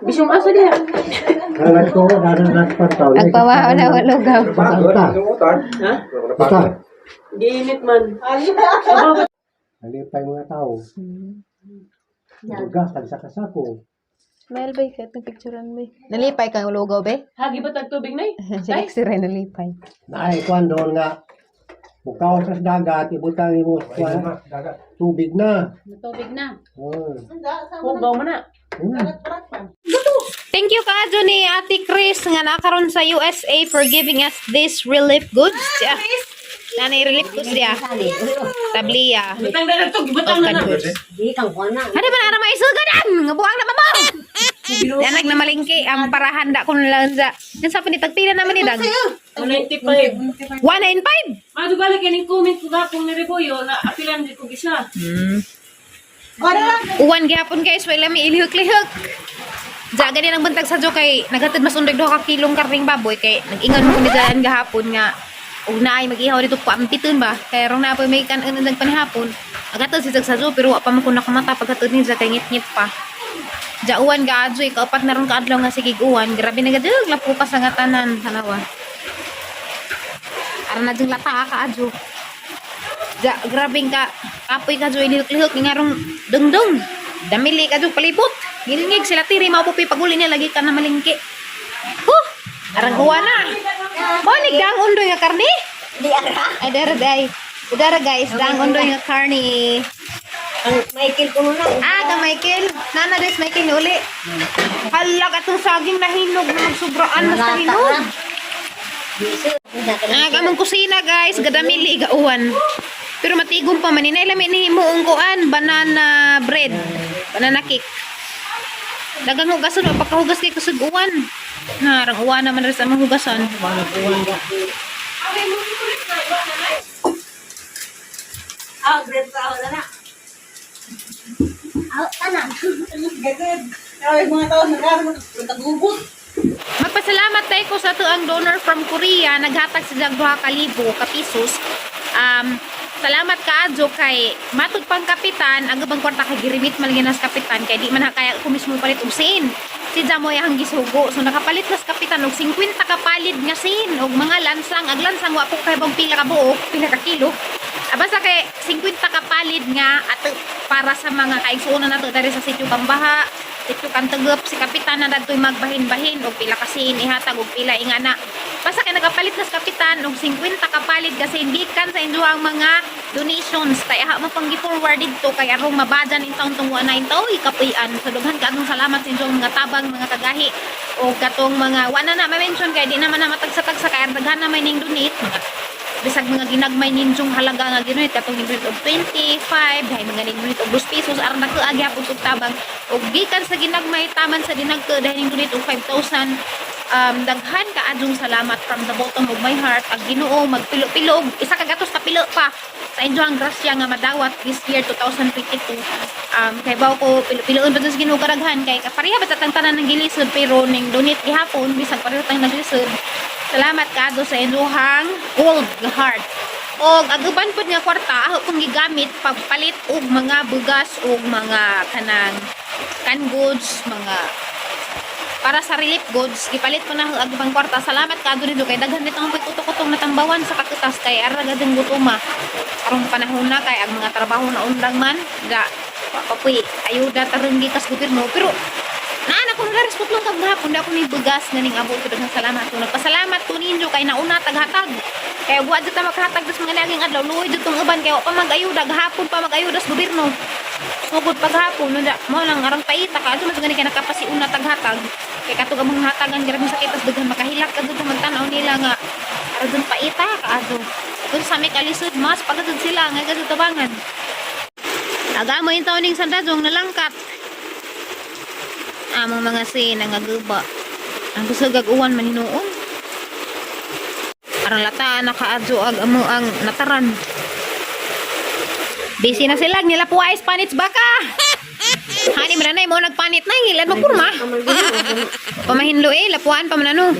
Bisong asa dia. Nagpawaw na walugaw. Ha? Ginit man. Nalipay mga tao. Bugas, tagsakasako. Mel bay kat ng picturean bay. Nalipay kang lugaw bay. Hagi ba tag tubig nay? Si X-ray nalipay. Naay, kwan doon nga. Bukaw sa dagat, ibutang mo sa tubig na. Tubig na. Oh. Hugaw mo na. Thank you kaadyo ni Ate Chris nga nakaroon sa USA for giving us this relief goods. Nanay relief goods dia. Tabliya. Butang na to, butang na na. Ano ba na may sugadan? Nga buwang na mamo. Yanag na malingki ang parahanda ko lang sa. Yan sa panitagpila naman ni Dag. 195. 195. Mado balik yan yung comment ko gapong ni Reboyo na apilan di ko gisa. Uwan gihapon guys, wala mi ilihok-lihok. Jaga din ang bantag sa jo kay naghatid mas undag 2 ka kilong karning baboy kay nag-ingon mo kung dyan gahapon nga ug naay mag-ihaw dito paampiton ba kay rong na po may kanon nang panihapon agatod si sa jo pero wa pa man ko nakamata paghatod ni sa kay ngit-ngit pa. Ja uwan gaadyo kaupat na ron kaadlaw nga sige uwan grabe na gadug lapo ka sa nga tanan hanawa. Ara na jung lata ka adyo. Ja grabe ka kapoy ka jo ilihok-lihok nga rong dungdung. Damili ka jo palibot. Ngilingig sila tiri mapupi paguli niya lagi ka na malingki. Arang uwa na. Bonig dang undoy nga karni? Ay dara guys, dang undoy nga karni. Ang Michael kuno na. Ka Michael. Nana des Michael ni uli. Halag atong saging na hinog na magsobraan mas na hinog. Gamong kusina guys, gadamili gauwan. Pero matigom pa man inay lami ni himuong kuan banana bread, banana cake. Dagang hugasan o pagkahugas kay kasuguan. Narang uwan naman rin sa mga hugasan. Bread sa wala na. Tanan. Gagad. Ay mga tao na garo tagubot. Magpasalamat tayo ko sa tuang donor from Korea. Naghatag sa jag 2,000 ka pesos. Salamat kaadyo kay matod pang kapitan ang gabang kwarta kay girimit man ginas kapitan kay di man kaya ko mismo palit og sin. Si Jamoy ang gisugo so nakapalit nas kapitan og 50 ka palid nga sin og mga lansang ag lansang wa ko kay bang pila ka buok, pila ka kilo. Basta kay 50 ka palid nga at para sa mga kaigsuonan nato diri sa sitio Pambaha, sitio Kantegup si kapitan na dadtoy magbahin-bahin og pila ka sin ihatag og pila ingana. Basta kay nagapalit nas kapitan og 50 ka palid kasi gikan sa inyo ang mga donations kay aha mo pang gi-forward dito kay arong mabadan in taon tong 19 ikapuy-an. So dughan kadtong salamat sa inyong mga tabang mga kagahi o katong mga wala na ma-mention kay di naman na matagsa-tagsa kay daghan na may ning donate bisag mga ginagmay ninyong halaga nga ginunit katong ginunit og 25 dahil mga ginunit og 2 pesos aron nagkaagi hapon og tabang og gikan sa ginagmay taman sa dinagka dahil ginunit og 5,000. Daghan ka adjong salamat from the bottom of my heart. Ang Ginoo magpilo-pilo isa ka gatos ka pilo pa sa inyong grasya nga madawat this year 2022. Kay bawo ko pilo-piloon pa sa Ginoo karaghan kay kapareha ba tatang tanan ng gilisod pero ning donate gihapon bisag pareho tang naglisod. Salamat kaado sa inyong gold heart. Og aguban pud nga kwarta ako kung gigamit pagpalit og mga bugas og mga kanang canned goods, mga para sa relief goods, gipalit ko na ang agbang kwarta. Salamat kaado nito kay daghan nito ang pagkutok-kutok na tambawan sa kakutas kay aragadeng gutuma. Arong panahon na kay ang mga trabaho na undang man ga papoy ayuda tarong gikas gobyerno pero naanak ko na respect lang kagahapon ako ni bugas ganing abot ko daghang salamat ko. Nagpasalamat ko ninyo kay nauna taghatag. Kaya wa jud ta maghatag des mga naging adlaw luoy jud tong uban kay wa pa mag-ayuda gahapon pa mag-ayuda sa gobyerno. Sugod paghapon mo lang arang paita ka adto man gani kay nakapasiuna taghatag. Kay katong mga hatagan grabe sakit tas daghan makahilak kadto magtan-aw nila nga ara dun paita kaadto. Kun sa may kalisod mas pagadto sila nga kadto tabangan. Agamo yung taon ning sandadong nalangkat. Among mga sina nga guba. Ang kusagag uwan man hinuon. Arang lataan nakaadyo ag amo ang nataran. Busy na sila nila puwais panits baka. Hani mananay mo nagpanit na ilan magpurma. Pamahinlo lapuan pa manano.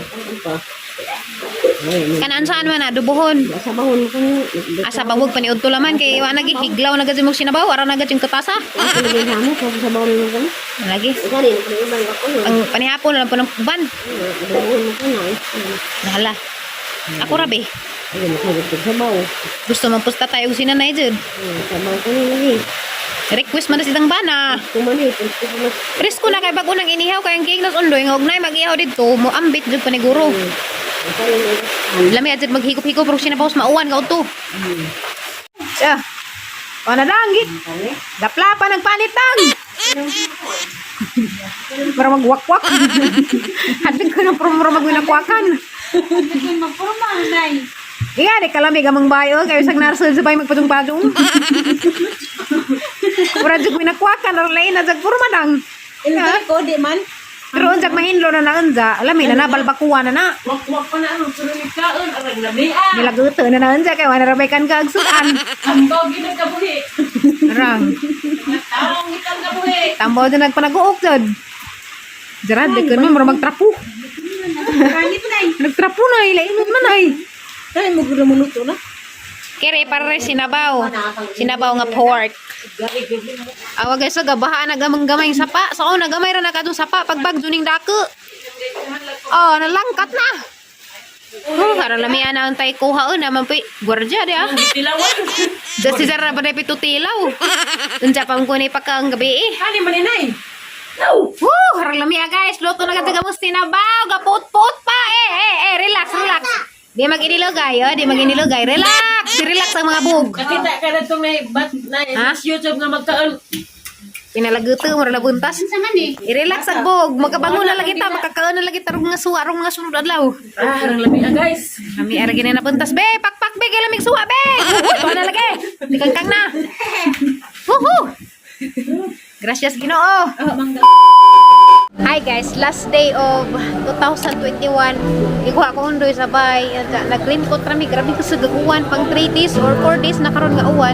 Kanaan saan man adubohon. Sa bahon ko Asa bawog paniud to laman kay wa nagi higlaw na gadyo mo sinabaw ara na gadyo yung katasa. lagi hamo sa bahon mo ko. Lagi. Gani ko ibang ako no. Ang panihapon na lang po ng ban. Bahon mo ko na. Nahala. Ako rabi. Ayun ko sa bahon. Gusto man pusta tayo sinanay jud. Sa bahon ko lagi. Request man na sidang bana. Kumanit. Risko na kay bago nang inihaw kay ang kingnos undoy nga ugnay mag-ihaw didto mo ambit jud paniguro. Lami ajud maghikop-hikop pero sinabaw mauwan nga udto. Siya. Pana danggit. Dapla pa nagpanitang. Para magwakwak. Hadid ko na para magwinakwakan. Magpurma, nay. Iya, di kalamig amang bayo kayo sang narsol sa bay magpatong-patong. Ura jud minakwakan or lain na jag purmadang. Ilagay ko, di man. Pero unjak mahinlo na naunja, alami na nabalbakuan na. Wak pa na ang sunod kaon arag labi ah. Nilaguto na naunja kay wala rabaykan ka agsuan. Ang togi nagkabuhi. Arang, Taong itang kabuhi. tambaw din nagpanaguok jud. Jarad de kun mo magtrapo. Kani pa, nay. Nagtrapo na ilainod man ay. Nay, magula mo luto na. Kere para sinabaw. Sinabaw nga pork. Awa guys, so gabaha nagamang gamay sapa. So nagamay ra na kadung sapa pagbag juning dako. Oh, nalangkat na. Oh, karang lamian na ang tay kuha naman po. Gwardiya di ah. Tilawan. Just si Zara pa pito tilaw. Unsa pang kunay pa kang gabi eh. Kani man ni nay. Woo, karang lamia guys. Luto na kataga mo sinabaw. Gaput-put pa. Relax, relax. Di mag-inilogay, oh. Di mag-inilogay. Relax. Relax ang mga bug. Nakita ka na itong Ha? YouTube nga magkaon. Pinalaguto mo na buntas. Saman eh. I-relax ang bog. Magkabangon na lagi ta. Magkakaon na lagi ta. Rung mga suwa. Rung mga sunod adlaw. Ah, arang labi ah guys. Kami aragin na napuntas. Be, pakpak be. Kaya lamig suwa be. Tuwa na lagi. Di kangkang na. Woohoo. Gracias Ginoo. Hi guys, last day of 2021. Ikuha ko undoy sa bay. Nag-raincoat rami. Grabe ko sa gaguan. Pang 3 days or 4 days na karon nga uwan.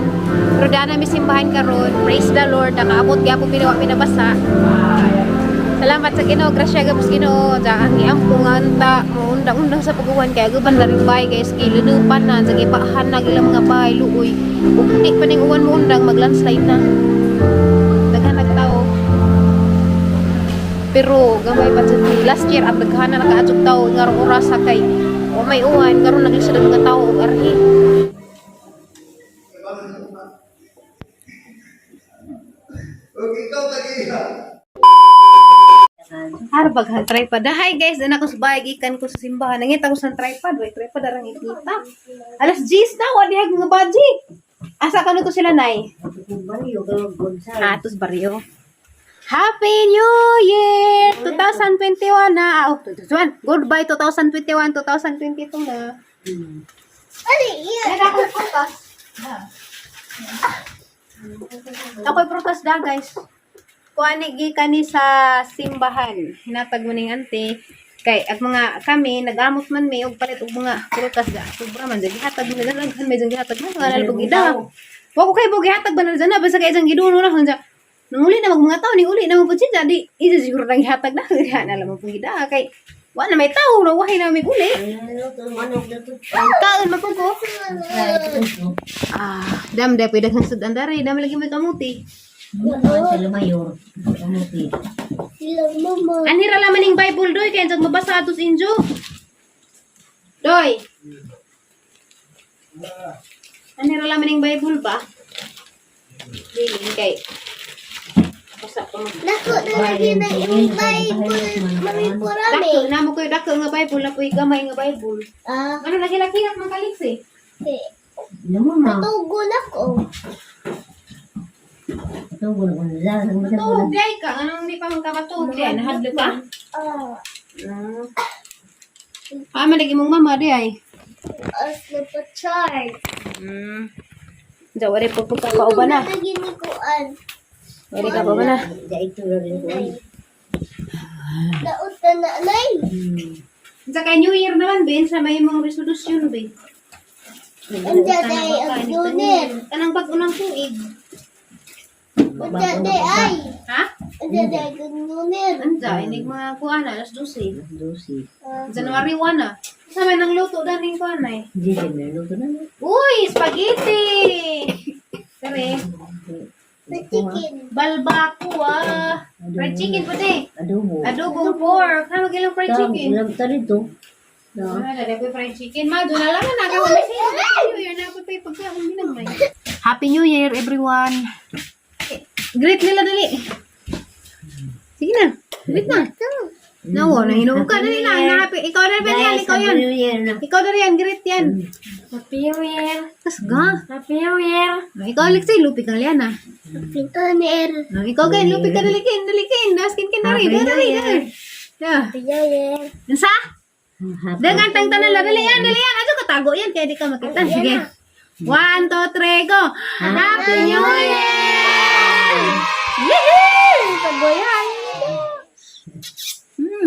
Pero daan namin simbahan karon. Praise the Lord. Nakaabot gyapon pinabasa. Salamat sa Ginoo. Grasya gabos Ginoo. Ang iampungan ta. Undang-undang sa paguwan. Kaya guban na rin bay guys. Kilunupan na. Zagipahan na ilang mga bay. Luoy. Kung hindi pa ning uwan mo undang. Mag-landslide na. Daghan nagtao. Pero gamay pa jud last year at daghan na nakaadtog tawo ngarong oras sa kay o may uwan karon naglisod mga tawo og arhi. Harbag ang tripod. Hi guys, dana ko sa bahay gikan ko sa simbahan. Nangita ko sa tripod, way tripod arang ikita. Alas 10 na wali hag nga baji. Asa kanu to sila nay? Tos baryo. Happy New Year 2021 na. Oh, 2021. Goodbye 2021, 2022 na. Ali, yeah. Ako prutas. Ako'y prutas da, guys. Kuani gikan ni sa simbahan. Hinatag mo ning ante. Kay at mga kami nagamot man may og palit og mga prutas da. Sobra man jud gihatag mo daghan medyo gihatag mo nga nalbog ida. Wa ko kay gihatag ba na dyan na basta kay jang giduno na hunja. Nanguli na mga tao ni uli na mo pud siya di isa siguro nang gihatag na na alam mo pud ida kay wa na may tao na wahay na may uli. Kaon man pud ko. Dam da pwede kang sudan dare dam lagi may kamuti. Anira laman ning Bible doy kay jang mabasa atos injo. Doy. Anira laman ning Bible ba? Dili kay. Dako na lagi na yung Bible. Mami purami. Dako na mo koy dako nga Bible na poy gamay nga Bible. Ano lagi laki na man kaliksi? Natugon ako. Tuog day ka anong di pa man ka matuog day nahadlo ka? Man lagi mong mama di ay. As na pa chart. Jawari po ka pa na. Lagi ni kuan. Wari ka pa ba na? Daot na nanay. Sa kay New Year naman Ben sa may mga resolution Ben. Unda day ang dunir. Kanang bag-unang tuig. Unda day ay. Ha? Day ganyan. Anda, inig mga kuha na, alas 12. Dosi. January 1 na. Sa may nang luto na ning kuha na eh. Hindi ka meron na. Uy, spaghetti! Kare, The chicken. balbacoa. Fried chicken pa di. Adobo. Adobong pork. Ano gilang fried chicken? Ulam tali to. Ah, dali ko fried chicken. Ma, doon na lang na nagawa na siya. Happy New Year na ako pa pagkaon binagmay. Happy New Year, everyone. Greet nila dali. Sige na. Greet na. Nawo, nahinom ka. Dali lang. Ikaw na ba yan? Ikaw yan. New Year na. Ikaw na yan. Greet yan. Happy New Year. Tas ga. Happy New Year. Ikaw, Alexei, lupig ang liyan ah. Pinaner. Ikaw kayo, lupig ka dalikin. Daskin ka na rin. Dali. Pinaner. Nansa? Dengan tang tanan la dali yan. Ato katago yan kaya di ka makita. Sige. 1, 2, 3, go. Happy New Year! Yehey! Tago yan.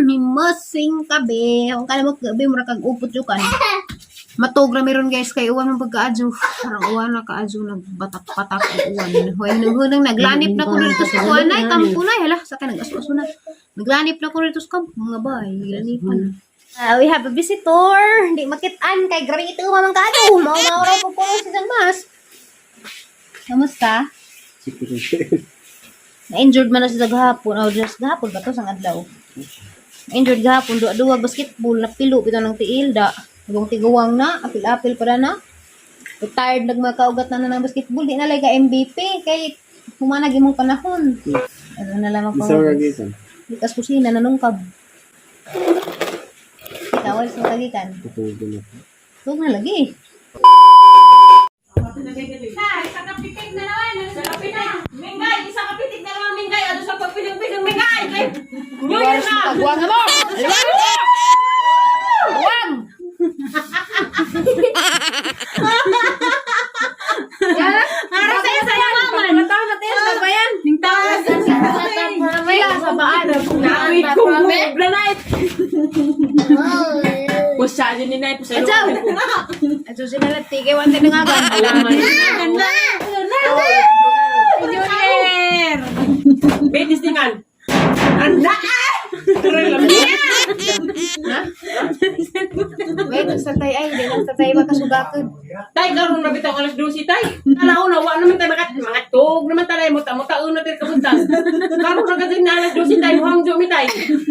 Himasing kabe. Kung kala mo gabi mura kag upot yung kan. Matogra meron guys kay uwan ng pagkaadyo. Parang uwan na kaadyo nagbatak-patak ang uwan. Huwag nang naglanip na ko rito sa kuwanay. Kampo na. Hala, sa ka nag-aso na. Naglanip na ko rito sa kampo. Mga bay, lanipan. We have a visitor. Hindi makitaan kay Grito mamang kaadyo. Mauraw po po si San Mas. Kamusta? Na-injured man na siya gahapon. O, just gahapon ba to sang adlaw? Na-injured gahapon. Duwa basketball. Napilo pito ng tiilda. Hanggang tiguwang na. Apil-apil pa na. Retired nagmakaugat na ng basketball. Di na lang ka MVP. Kay humanag imong panahon. Ano na lang ako. Di kas kusina nanungkab. Ikaw alis ng tagikan. Huwag na lagi. Sa kapitig na naman. Sa kapitig. Mingay. Isa kapitig na naman, Mingay. Ano sa pagpiling-piling, Mingay? New Year na. Pagwang mo! Aliwag mo! Huwag! Para sa'yo sa yaman. Matawag natin sa bayan. Ningtawas. Wala sa baan. Nawit ko mo. Blanay. Pusa din ni Nay. Pusa Adjaw! Adjaw sila tigay wante na nga ba? Alaman. New Year. Betis tingan. Anda! Wait, sa tay ay. Di lang sa tay makasugakan. Tay, karoon na bitang alas 12, tay. Alaw na, wala naman tayo mga tug naman tayo. Muta-un na tayo kabuntang. Karoon na kasi na alas 12, tay. Hangjo mi, tay.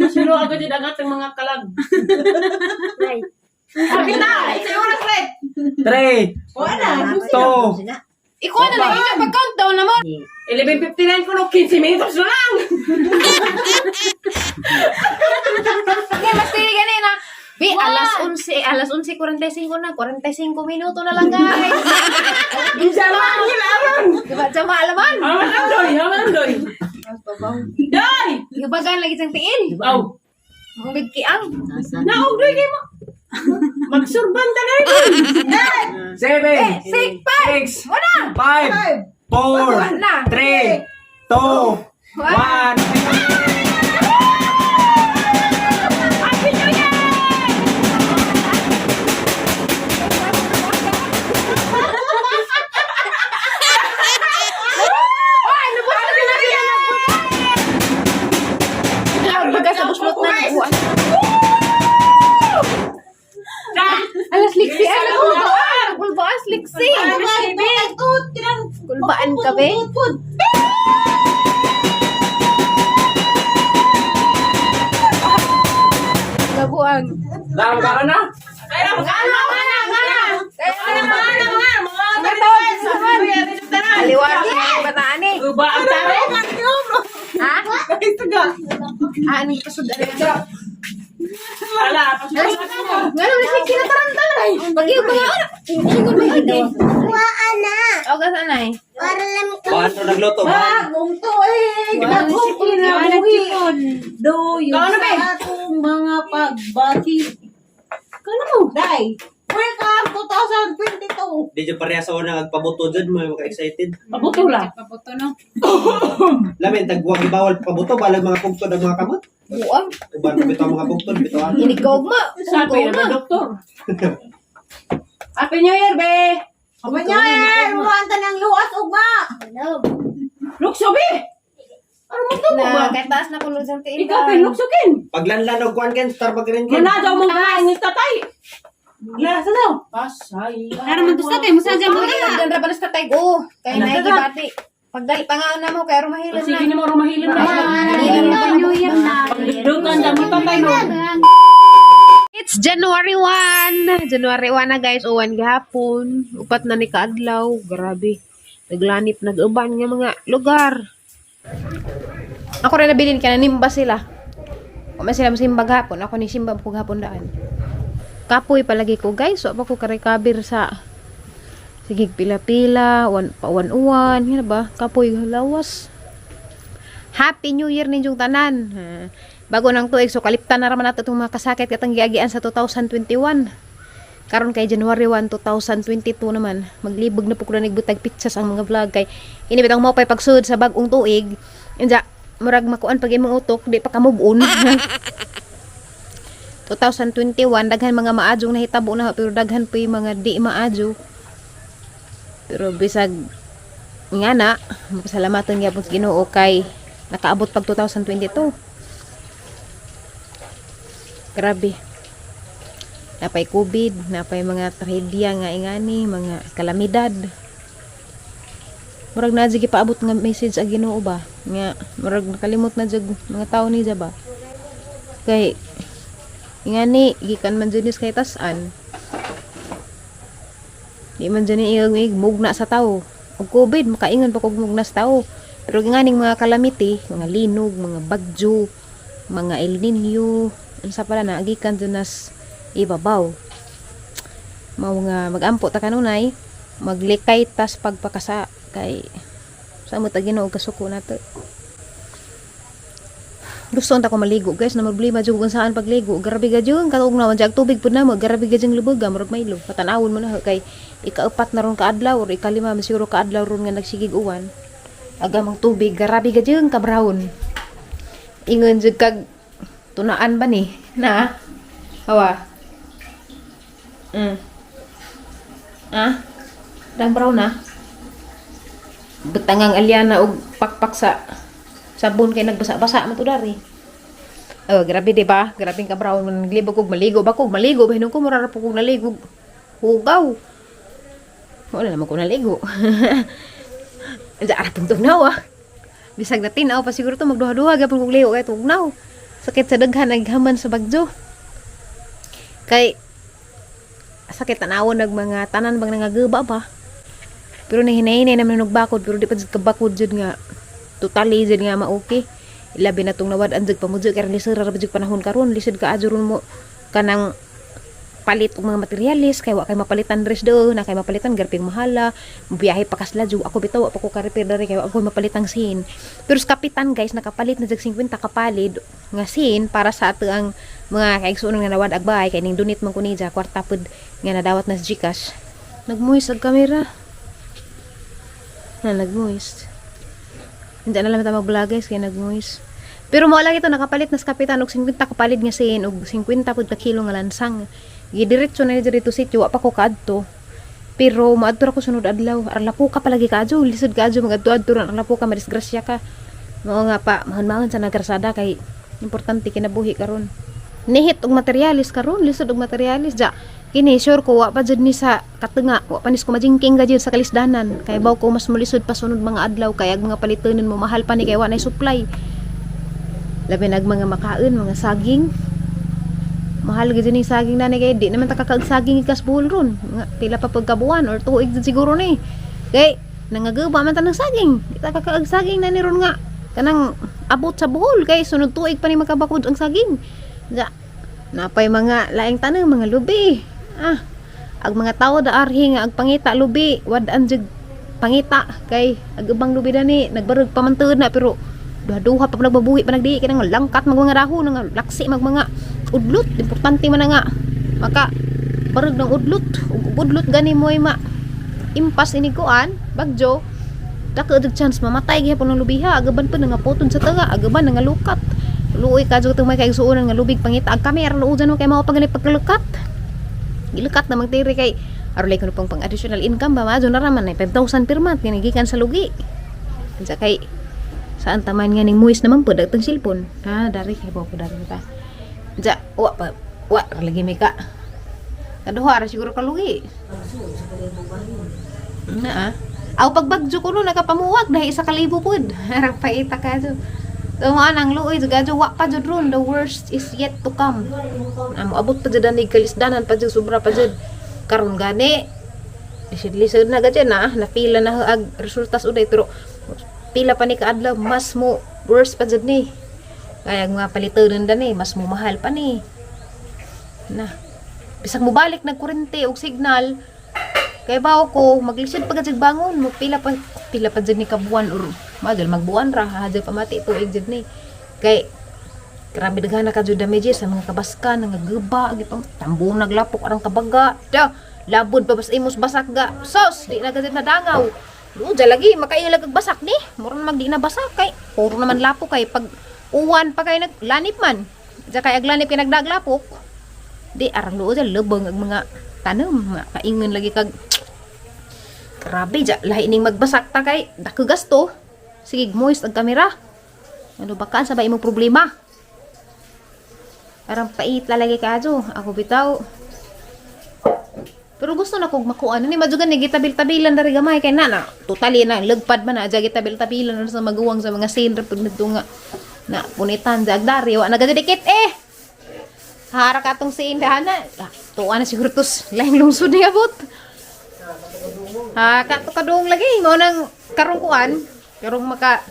Sino agad yung dagat ng mga kalag. Sabi na, isa yung oras, Red. 3, Wala. 2, Ikaw na lang yung pag-countdown naman. 11:59 ko, no, 15 minutos na lang. Okay, mas tiri ganina. Bi, alas 11:45 na. 45 minuto na lang, guys. Sama, hilaman. Diba, jama alaman? Haman, doy. Doy! Ibagan lagi sang tiil. Aw, Ang bigkiang. naog, doy kayo mo. Magsurban ta na rin. 7, 6, 5. 5, 4, na. 3, 2, 1. Happy New Year! Ay, lubos na sila sila. Baga sa buslot na nabuwan. Alas liksi, alas kulbaan. Kulbaan, liksi. Kulbaan ka, be? Labuan. Lang ka na? Kaya magkano? Aliwagi ang bataan eh. Uba ang taro. Ha? Ano yung pasod? Wala, pasok. Ngano na siya kinatarantang ay. Pag-iw ko nga. Siguro may hindi. Waan na. O, kasan ay? Para lang Paano nagluto? Bungto eh. Ginagong kinabuhi. Doyo Kano, be? sa atong mga pagbati. Kano mo? Day. Welcome 2022. Di dyan pareha sa una nagpabuto dyan, mga excited. Pabuto lang. Paputo no. Lamin, tagwag ibawal pabuto, balag mga pugtod ang mga kamot. Buang. Uban na bito ang mga pugtod, bito ang. Inigog mo. Sabi na doktor. Happy New Year, be! Aba niya eh. Ruwanta ng luwas ugma. Look, Sobi! Ano mo to ba? Kahit taas na kulog sa tiin. Ikaw pinuksukin. Paglanlan og kuan ken star pag rin ken. Manadaw mong kain ni tatay. Lasa daw. Pasay. Para man to sa tayo, masadya mo na. Dan ra panas tatay go. Kay Ano naigi ka? bati. Pagdali pa nga na mo kay rumahilan Sige na. ni mo rumahilin na. New Year na. Pagdudukan dyan mo tatay mo. It's January 1. January 1 na guys, uwan gihapon. Upat na ni kaadlaw. Grabe. Naglanip, nag-uban nga mga lugar. Ako rin nabilin ka na nimba sila. Kung may sila masimba gahapon, ako ni simba po gahapon daan. Kapoy palagi ko guys. So, ako ka-recover sa sigig pila-pila, uwan-uwan. Yan ba? Kapoy lawas. Happy New Year ninyong tanan. Bago nang tuig, so kaliptan na raman nato itong mga kasakit katang giagian sa 2021. Karon kay January 1, 2022 naman. Maglibog na po ko na nagbutag pictures ang mga vlog kay inibit ang mapay pagsud sa bagong tuig. Inja, murag makuan pag imong utok, di pa ka move on. 2021, daghan mga maadjong nahitabo na pero daghan pa yung mga di maadjo. Pero bisag nga na, mapasalamatan gyapon sa Ginoo kay nakaabot pag 2022. Grabe. Napay COVID, napay mga trahedya nga ingani, mga kalamidad. Murag na jud paabot nga message sa Ginoo ba? Nga murag nakalimot na jud mga tawo ni ba? Kay ingani gikan man jud kay tas-an. Di man jud ni mugna sa tawo. Og COVID makaingon pa kog mugna sa tawo. Pero inganing mga calamity, mga linog, mga bagyo, mga El Nino, unsa pala na agikan jud nas ibabaw. Mao nga magampo ta kanunay, maglikay tas pagpakasa kay sa mo ta Ginoo kasuko nato. Gusto ta ko maligo guys, na problema jud kung saan pagligo. Grabe ga jud katong naman jag tubig pud na mo, grabe ga jud lubog, murag maylo. Patanawon mo na kay ikaapat na ron ka adlaw or ikalima siguro ka adlaw ron nga nagsigig uwan. Agamang tubig, grabe ga jud ka brown. Ingon jud kag tunaan ba ni na hawa. Dang brown na. Betangang alyana og pakpak sa sabon kay nagbasa-basa man to dari. Oh, grabe di ba? Grabe ka brown man naglibog og maligo ba ko? Maligo ba hinon ko mura ra po kog naligo. Hugaw. Wala naman ko naligo. Anja ara pung tugnaw ah. Bisag na tinaw pa siguro to magduha-duha gapon kog ligo kay tugnaw. Sakit sa daghan naghaman sa bagyo. Kay sakit tanawon nag mga tanan bang nangaguba ba. Pero nahinay-hinay naman nagbakod pero di pa jud kabakod jud nga totally jud nga ma-okay. Ilabi na tong nawad anjud pamudyo kay lisod ra jud panahon karon lisod ka adjuron mo kanang palit og mga materialis kay wa kay mapalitan res do na kay mapalitan garping mahala biyahe pa kasla jud ako bitaw pa ko ka repair dari kay wa ko mapalitang sin. Pero sa kapitan guys nakapalit na jag 50 kapalid nga sin para sa ato ang mga kaigsuon nga nawad agbay kay ning donate man ko ni ja kwarta pud nga nadawat na sa GCash. Nagmoist ang kamera. Na nagmoist. Hindi na lang ta mag-vlog guys kaya nagmoist. Pero mo lang ito nakapalit na sa kapitan og 50 kapalid nga sin og 50 pud ka kilo nga lansang. Gidiretso na dito sitio wa pa ko kaadto. Pero maadto ra ko sunod adlaw. Arlapo ka palagi kaadto, lisod kaadto magadto-adto ra arlapo ka madisgrasya ka. Mao nga pa mahon-mahon sa nagrasada kay importante kinabuhi karon. Nihit og materialis karon, lisod og materialis ja. Kini sure ko wa pa jud ni sa katunga, wa pa nis ko majingking ga jud sa kalisdanan. Kay baw ko mas mulisod pa sunod mga adlaw kay ag mga palitonon mo mahal pa ni kay wa nay supply. Labi nag mga makaon, mga saging. Mahal gid ni saging na ni kay di naman ta kakaag saging ikas buhol ron. Pila pa pagkabuan or tuig jud siguro ni. Kay nangagaba man ta ng saging. Di ta kakaag saging na ni ron nga. Kanang abot sa buhol kay sunod tuig pa ni makabakod ang saging. Ja. Napay mga laing tanong mga lubi. Ag mga tao da arhi nga ag pangita lubi, wad-an jud pangita kay ag ubang lubi dani nagbarog pa man tuod na pero duha pa nagbabuhi pa nagdi kay nang langkat mag mga dahon nga laksi mag mga udlot, importante man na nga maka barog ng udlot ug udlot gani moy ma impas ini kuan bagyo dako og chance mamatay gyapon ng lubiha agaban pa nga potod sa taga agaban nga lukat luoy ka jud tong may kaigsuonan nga lubig pangita ag kami aron ujan mo kay mao pagani paglukat gilukat na magtiri kay aron lay kuno pang additional income ba majo na raman ay 5,000 per month kini gikan sa lugi unsa kay Saan taman nga ning muis naman po dagtang cellphone. Dari kay po dari ta. Ja, wa lagi mika. Kaduha ra siguro kalugi. Na aw pagbagjo ko no nakapamuwag dahil 1,000 pud. Harang paita ka jo. So mo anang luoy juga jo wa pa jud ron, the worst is yet to come. Abot pa jud ani kalisdanan pa jud sobra pa jud. Karon gani lisod na gadyan na pila na ag resultas uday pero pila pa ni kaadlaw mas mo worse pa jud ni. Kaya mga palitonon dani mas mo mahal pa ni. Na bisag mo balik nagkurente og signal kay bawo ko maglisod pa gid bangon mo pila pa jud ni kabuan or madal magbuan ra hadyo pa mati tuig jud ni kay grabe daghana ka jud damage sa mga kabaskan nga guba gipang tambong naglapok arang kabaga da labod pa bas imos basak ga sos di na gid nadangaw uja lagi makailag og basak ni murag magdi na basak kay puro naman lapok kay pag uwan pa kay naglanip man ja kay aglanip kay nagdaglapok di arang luo ja lebeng ag mga tanom kaingon lagi kag grabe ja lahi ning magbasak ta kay dako gasto sige moist ang kamera ano baka sabay imong problema arang pait lalagi ka jo ako bitaw pero gusto na kog makuan ni majugan ni gitabil-tabilan dari gamay kay nana totally na legpad man na ja gitabil-tabilan sa maguwang sa mga scene pud nito nga na punitan jag dari wa nagadidikit hara ka tong scene dana tuwa na siguro tos laing lungsod ni abot kato kadung lagi mo nang karong kuan karong maka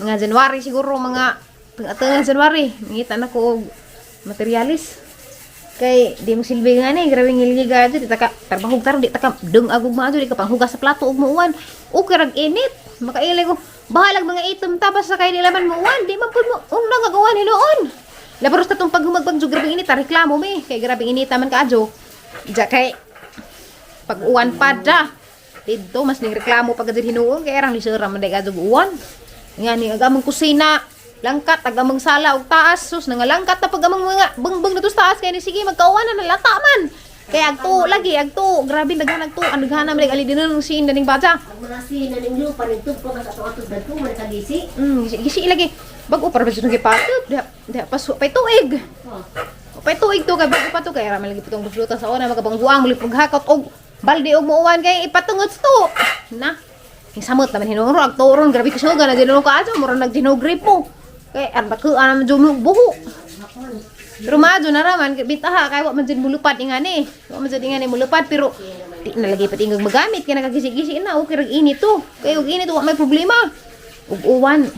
mga January siguro mga tengah January ngita na ko og materialis kay di mo silbi nga ni grabe ngilgi gadyo di taka trabaho taro di taka deng agog maajo di ka panghugas sa plato og muuwan o karag init makailay ko bahalag mga item tabas sa kay nila man muuwan di man pud mo unda nga gawan hinuon labaros ta tong paghumagpag jo grabe init reklamo mi kay grabe init man kaadyo ja kay pag uwan pada dito mas ning reklamo pag gid hinuon kay arang lisura man day kadto uwan nga ni agamong kusina langkat agamong sala og taas sus nangalangkat na pagamong mga bengbeng dito sa taas kay ni sige magkauwan na lata man kay agto lagi agto grabe daghan agto andughana man ali dinon sin daning bata Mga sinaning lupa nito po ka sa ato dagko man kagisi. gisi lagi bag-o para ba jud gipatod da paso pay tuig pay tuig to kay bag-o pa to kay ra man lagi putong busluta sa ona magabangguang muli paghakot og balde og muuwan kay ipatungot to na samot naman hinungro ag turon grabe ko suga na dinong ka ato mura nagdinogrip mo kay arba ko ana man jumog buho pero maadyo na raman bitaha kay wa man jud mulupad ingani wa man jud ingani mulupad pero di na lagi patingog magamit kay nagagisi-gisi na okay rag init to kay og init wa may problema ug uwan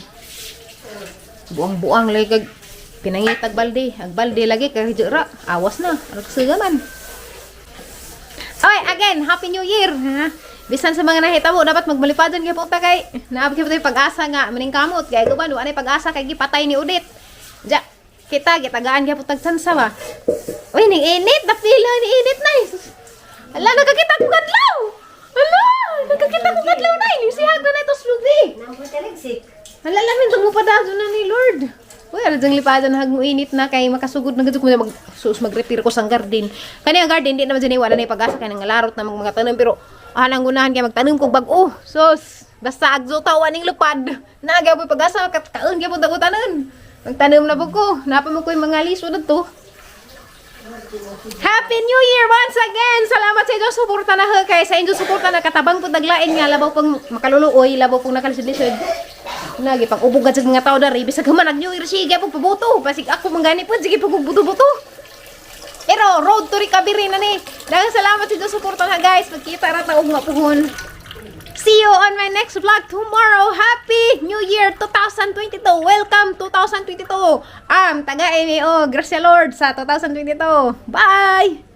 buang-buang lagi kag pinangitag balde ag balde lagi kay jura awas na arag sugaman. Okay, again, Happy New Year! Ha? Bisan sa mga nahitabo, dapat magmalipadan kay puta kay naabot kay pag-asa nga maning kamot kay guban wa nay pag-asa kay gipatay ni Udit. Ja, kita gitagaan kay putag sansa ba. Uy, ning init, napila ni init nay. Hala, nagkakita ko kadlaw. Hala, nagkakita ko kadlaw nay. Lisihag na ito sludi. Hala, lamin tong mupadaso na ni Lord. Uy, ara jang lipadan hag mo init na kay makasugod na gud ko mag-repair ko sang garden. Kani ang garden di na man wala na pag-asa kay nang larot na mga tanom pero anang gunahan kay magtanom kog bag-o. Sos, basta agzo tawa ning lupad. Nagaboy pag-asa kaon gyud pud tanan. Magtanom na pud ko. Napa mo koy mga liso dito. Happy New Year once again. Salamat sa inyo suporta na kay sa inyo suporta na katabang pud naglain nga labaw pang makaluluoy, labaw pang nakalisod-lisod. Nagi pag ubog ka sa mga tao dari bisag man nag New Year sige pag pabuto pasig ako manggani pud sige pag buto-buto. Pero road to recovery na ni. Daghang salamat sa suporta na guys. Magkita ra ta og mapuhon. See you on my next vlog tomorrow. Happy New Year 2022. Welcome 2022. Taga ini Gracia Lord sa 2022. Bye.